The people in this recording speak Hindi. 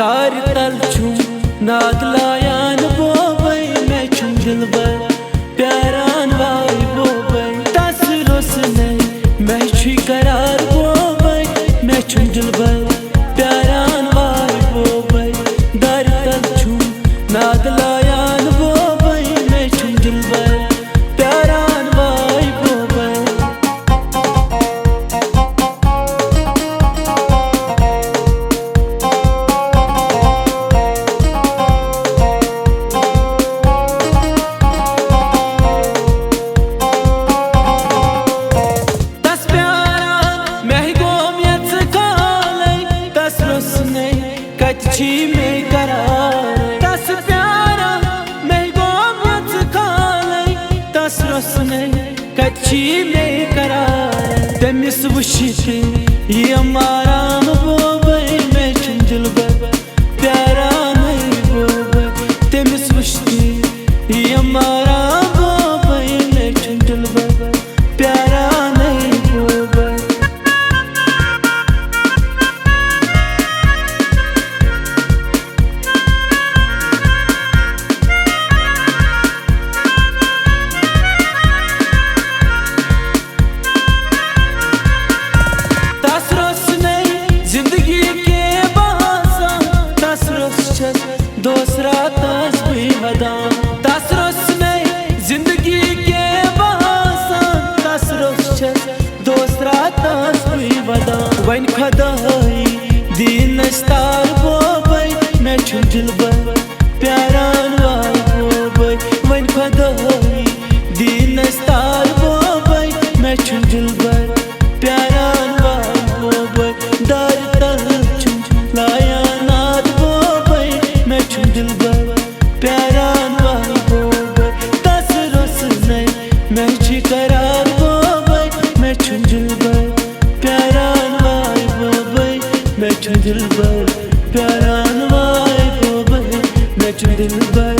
दार तल छुम नाद लायान बोबई मैं छुम दिलबर प्यारान वाई बोबई तस रोस नहीं मैं छी करार बोबई मैं छुम दिलबर प्यारान वाई बोबई दार तल छुम नाद लायान बोबई मैं छुम दिलबर प्यारान वाई बोबई कच्ची में करार तस प्यारा मैं गोमत खाले तस रसने कच्ची में करार तमिस वशिते ये माराम बोबई मैं छुम दिलबर प्यारा नहीं बोबई तमिस वशिते ये माराम बोबई मैं छुम दिलबर प्यारा नहीं बोबई दूसरा तस्बी हदाम तसरस में जिंदगी के बहासान तसरस दूसरा तस्बी हदाम वन खदाई दीन स्तार बोबई मैं छुम दिलबर प्यारान वाई बोबई वन खदाई दीन स्तार बोबई मैं छुम दिलबर प्यारान वाई बोबई दार तल छुम लाया दिलबर प्यारान वाई बोबई तस रोस नहीं मैं छी करार बोबई मैं छुम दिलबर प्यारान वाई बोबई मैं छुम दिलबर प्यारान वाई बोबई मैं छुम दिलबर